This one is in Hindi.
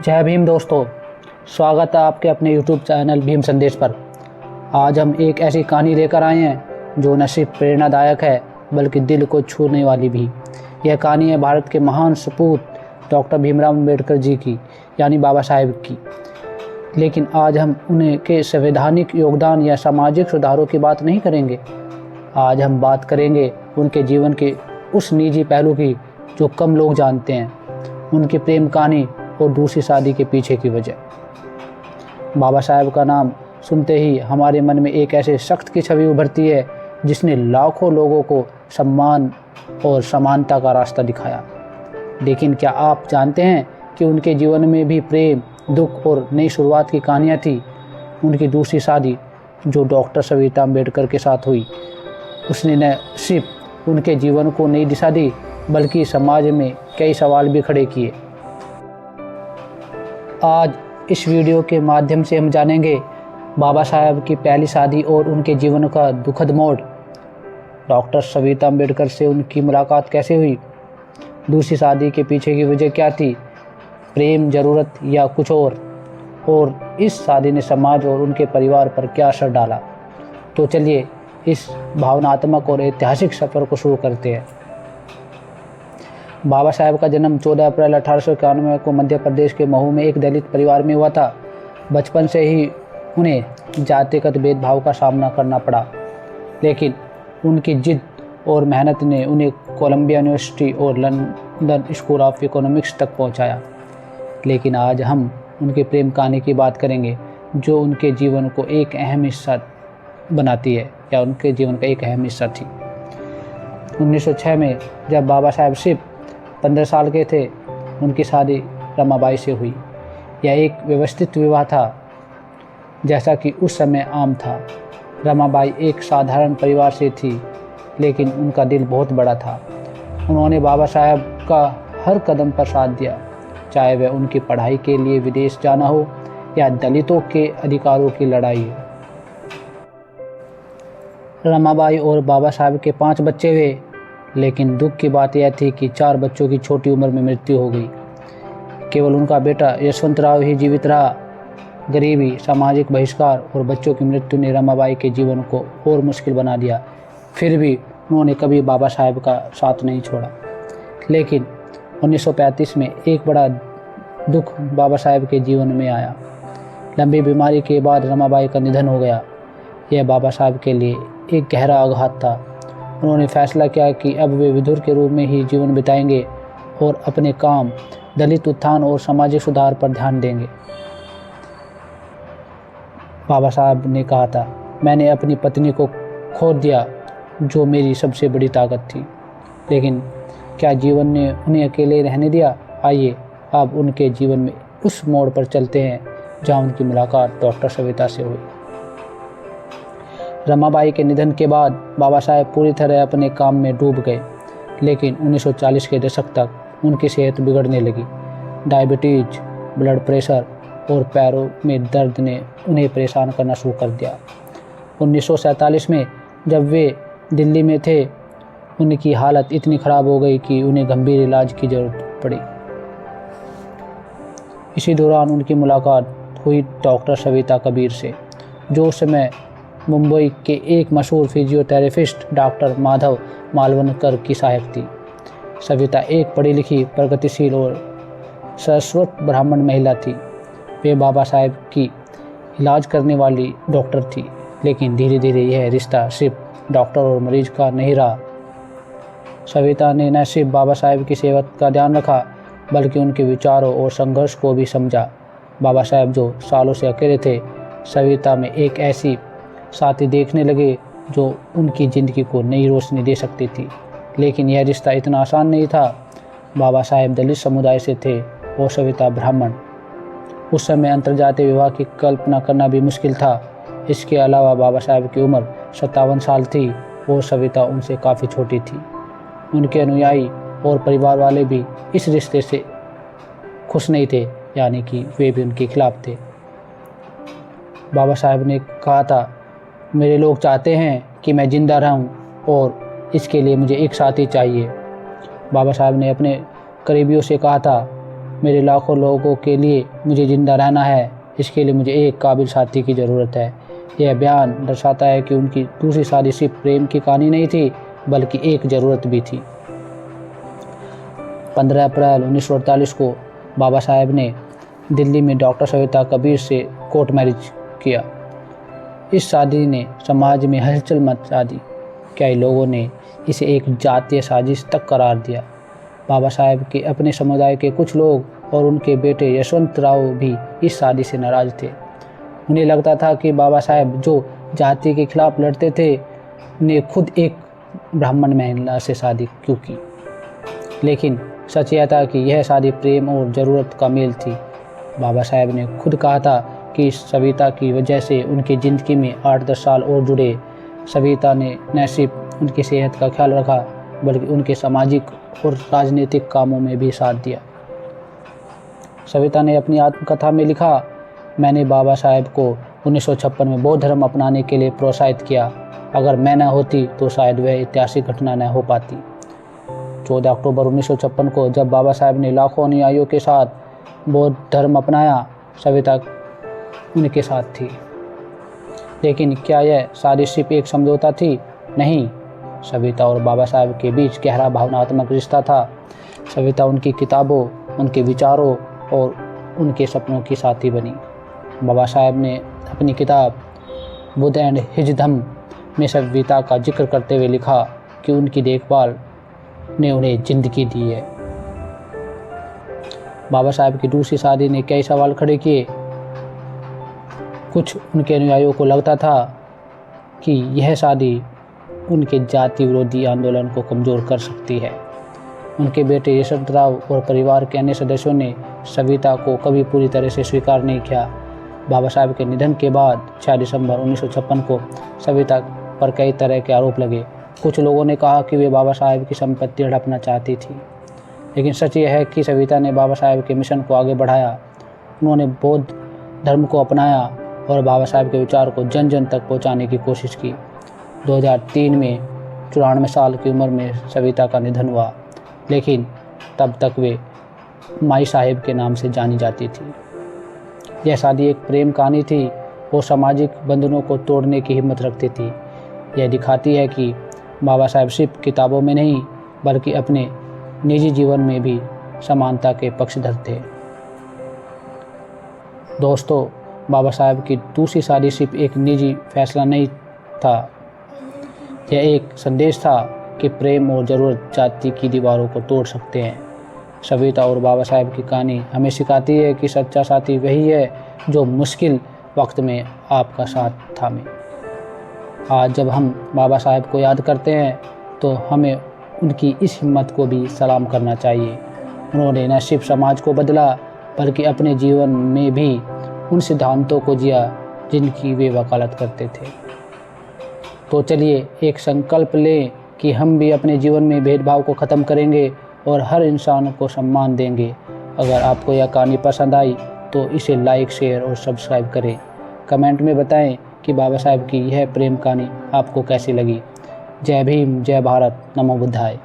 जय भीम दोस्तों, स्वागत है आपके अपने यूट्यूब चैनल भीम संदेश पर। आज हम एक ऐसी कहानी लेकर आए हैं जो न सिर्फ प्रेरणादायक है बल्कि दिल को छूने वाली भी। यह कहानी है भारत के महान सपूत डॉक्टर भीमराव अम्बेडकर जी की, यानी बाबा साहेब की। लेकिन आज हम उनके संवैधानिक योगदान या सामाजिक सुधारों की बात नहीं करेंगे। आज हम बात करेंगे उनके जीवन के उस निजी पहलू की जो कम लोग जानते हैं, उनकी प्रेम कहानी और दूसरी शादी के पीछे की वजह। बाबा साहेब का नाम सुनते ही हमारे मन में एक ऐसे शख्स की छवि उभरती है जिसने लाखों लोगों को सम्मान और समानता का रास्ता दिखाया। लेकिन क्या आप जानते हैं कि उनके जीवन में भी प्रेम, दुख और नई शुरुआत की कहानियाँ थी। उनकी दूसरी शादी जो डॉक्टर सविता अम्बेडकर के साथ हुई, उसने न सिर्फ उनके जीवन को नई दिशा दी बल्कि समाज में कई सवाल भी खड़े किए। आज इस वीडियो के माध्यम से हम जानेंगे बाबा साहब की पहली शादी और उनके जीवन का दुखद मोड़। डॉक्टर सविता अम्बेडकर से उनकी मुलाकात कैसे हुई, दूसरी शादी के पीछे की वजह क्या थी, प्रेम, ज़रूरत या कुछ और इस शादी ने समाज और उनके परिवार पर क्या असर डाला। तो चलिए इस भावनात्मक और ऐतिहासिक सफ़र को शुरू करते हैं। बाबा साहेब का जन्म 14 अप्रैल 1891 को मध्य प्रदेश के महू में एक दलित परिवार में हुआ था। बचपन से ही उन्हें जातिगत भेदभाव का सामना करना पड़ा, लेकिन उनकी जिद और मेहनत ने उन्हें कोलंबिया यूनिवर्सिटी और लंदन स्कूल ऑफ इकोनॉमिक्स तक पहुंचाया। लेकिन आज हम उनके प्रेम कहानी की बात करेंगे जो उनके जीवन को एक अहम हिस्सा बनाती है या उनके जीवन का एक अहम हिस्सा थी। 1906 में जब बाबा साहेब सिर्फ 15 साल के थे, उनकी शादी रमाबाई से हुई। यह एक व्यवस्थित विवाह था, जैसा कि उस समय आम था। रमाबाई एक साधारण परिवार से थी, लेकिन उनका दिल बहुत बड़ा था। उन्होंने बाबा साहेब का हर कदम पर साथ दिया, चाहे वह उनकी पढ़ाई के लिए विदेश जाना हो या दलितों के अधिकारों की लड़ाई हो। रमाबाई और बाबा साहेब के 5 बच्चे हुए, लेकिन दुख की बात यह थी कि 4 बच्चों की छोटी उम्र में मृत्यु हो गई। केवल उनका बेटा यशवंतराव ही जीवित रहा। गरीबी, सामाजिक बहिष्कार और बच्चों की मृत्यु ने रमाबाई के जीवन को और मुश्किल बना दिया। फिर भी उन्होंने कभी बाबा साहेब का साथ नहीं छोड़ा। लेकिन 1935 में एक बड़ा दुख बाबा साहेब के जीवन में आया। लंबी बीमारी के बाद रमाबाई का निधन हो गया। यह बाबा साहेब के लिए एक गहरा आघात था। उन्होंने फैसला किया कि अब वे विधुर के रूप में ही जीवन बिताएंगे और अपने काम, दलित उत्थान और सामाजिक सुधार पर ध्यान देंगे। बाबा साहब ने कहा था, मैंने अपनी पत्नी को खो दिया जो मेरी सबसे बड़ी ताकत थी, लेकिन क्या जीवन ने उन्हें अकेले रहने दिया। आइए अब उनके जीवन में उस मोड़ पर चलते हैं जहाँ उनकी मुलाकात डॉक्टर सविता से हुई। रमाबाई के निधन के बाद बाबा साहेब पूरी तरह अपने काम में डूब गए, लेकिन 1940 के दशक तक उनकी सेहत बिगड़ने लगी। डायबिटीज, ब्लड प्रेशर और पैरों में दर्द ने उन्हें परेशान करना शुरू कर दिया। 1947 में जब वे दिल्ली में थे, उनकी हालत इतनी ख़राब हो गई कि उन्हें गंभीर इलाज की ज़रूरत पड़ी। इसी दौरान उनकी मुलाकात हुई डॉक्टर सविता कबीर से, जो उस समय मुंबई के एक मशहूर फिजियोथेरेपिस्ट डॉक्टर माधव मालवणकर की सहायक थी। सविता एक पढ़ी लिखी, प्रगतिशील और सरस्वत ब्राह्मण महिला थी। वे बाबा साहेब की इलाज करने वाली डॉक्टर थी, लेकिन धीरे धीरे यह रिश्ता सिर्फ डॉक्टर और मरीज का नहीं रहा। सविता ने न सिर्फ बाबा साहेब की सेहत का ध्यान रखा बल्कि उनके विचारों और संघर्ष को भी समझा। बाबा साहेब जो सालों से अकेले थे, सविता में एक ऐसी साथी देखने लगे जो उनकी ज़िंदगी को नई रोशनी दे सकती थी। लेकिन यह रिश्ता इतना आसान नहीं था। बाबा साहेब दलित समुदाय से थे और सविता ब्राह्मण। उस समय अंतर्जातीय विवाह की कल्पना करना भी मुश्किल था। इसके अलावा बाबा साहेब की उम्र 57 साल थी और सविता उनसे काफ़ी छोटी थी। उनके अनुयायी और परिवार वाले भी इस रिश्ते से खुश नहीं थे, यानी कि वे भी उनके खिलाफ थे। बाबा साहेब ने कहा था, मेरे लोग चाहते हैं कि मैं ज़िंदा रहूं और इसके लिए मुझे एक साथी चाहिए। बाबा साहब ने अपने करीबियों से कहा था, मेरे लाखों लोगों के लिए मुझे ज़िंदा रहना है, इसके लिए मुझे एक काबिल साथी की ज़रूरत है। यह बयान दर्शाता है कि उनकी दूसरी शादी सिर्फ प्रेम की कहानी नहीं थी, बल्कि एक ज़रूरत भी थी। 15 अप्रैल 1948 को बाबा साहेब ने दिल्ली में डॉक्टर सविता कबीर से कोर्ट मैरिज किया। इस शादी ने समाज में हलचल मचा दी। कई लोगों ने इसे एक जातीय साजिश तक करार दिया। बाबा साहेब के अपने समुदाय के कुछ लोग और उनके बेटे यशवंत राव भी इस शादी से नाराज थे। उन्हें लगता था कि बाबा साहेब जो जाति के खिलाफ लड़ते थे ने खुद एक ब्राह्मण महिला से शादी क्यों की। लेकिन सच यह था कि यह शादी प्रेम और ज़रूरत का मेल थी। बाबा साहेब ने खुद कहा था कि सविता की वजह से उनकी ज़िंदगी में 8-10 साल और जुड़े। सविता ने न सिर्फ उनकी सेहत का ख्याल रखा, बल्कि उनके सामाजिक और राजनीतिक कामों में भी साथ दिया। सविता ने अपनी आत्मकथा में लिखा, मैंने बाबा साहेब को 1956 में बौद्ध धर्म अपनाने के लिए प्रोत्साहित किया। अगर मैं न होती तो शायद वह ऐतिहासिक घटना न हो पाती। 14 अक्टूबर 1956 को जब बाबा साहेब ने लाखों अनुयायियों के साथ बौद्ध धर्म अपनाया, सविता उनके साथ थी। लेकिन क्या यह शादी सिर्फ एक समझौता थी? नहीं, सविता और बाबा साहेब के बीच गहरा भावनात्मक रिश्ता था। सविता उनकी किताबों, उनके विचारों और उनके सपनों की साथी बनी। बाबा साहेब ने अपनी किताब बुद्ध एंड हिज धम्म में सविता का जिक्र करते हुए लिखा कि उनकी देखभाल ने उन्हें ज़िंदगी दी है। बाबा साहेब की दूसरी शादी ने कई सवाल खड़े किए। कुछ उनके अनुयायियों को लगता था कि यह शादी उनके जाति विरोधी आंदोलन को कमज़ोर कर सकती है। उनके बेटे यशवंत राव और परिवार के अन्य सदस्यों ने सविता को कभी पूरी तरह से स्वीकार नहीं किया। बाबा साहेब के निधन के बाद 6 दिसंबर 1956 को सविता पर कई तरह के आरोप लगे। कुछ लोगों ने कहा कि वे बाबा साहेब की संपत्ति हड़पना चाहती थी, लेकिन सच यह है कि सविता ने बाबा साहेब के मिशन को आगे बढ़ाया। उन्होंने बौद्ध धर्म को अपनाया और बाबा साहेब के विचार को जन जन तक पहुंचाने की कोशिश की। 2003 में 94 साल की उम्र में सविता का निधन हुआ, लेकिन तब तक वे माई साहेब के नाम से जानी जाती थी। यह शादी एक प्रेम कहानी थी और सामाजिक बंधनों को तोड़ने की हिम्मत रखती थी। यह दिखाती है कि बाबा साहेब सिर्फ किताबों में नहीं, बल्कि अपने निजी जीवन में भी समानता के पक्षधर थे। दोस्तों, बाबा साहेब की दूसरी शादी सिर्फ एक निजी फैसला नहीं था, यह एक संदेश था कि प्रेम और ज़रूरत जाति की दीवारों को तोड़ सकते हैं। सविता और बाबा साहेब की कहानी हमें सिखाती है कि सच्चा साथी वही है जो मुश्किल वक्त में आपका साथ थामे। आज जब हम बाबा साहेब को याद करते हैं तो हमें उनकी इस हिम्मत को भी सलाम करना चाहिए। उन्होंने न सिर्फ समाज को बदला, बल्कि अपने जीवन में भी उन सिद्धांतों को जिया जिनकी वे वकालत करते थे। तो चलिए एक संकल्प लें कि हम भी अपने जीवन में भेदभाव को ख़त्म करेंगे और हर इंसान को सम्मान देंगे। अगर आपको यह कहानी पसंद आई तो इसे लाइक, शेयर और सब्सक्राइब करें। कमेंट में बताएं कि बाबा साहेब की यह प्रेम कहानी आपको कैसी लगी। जय भीम, जय भारत, नमो बुद्धाय।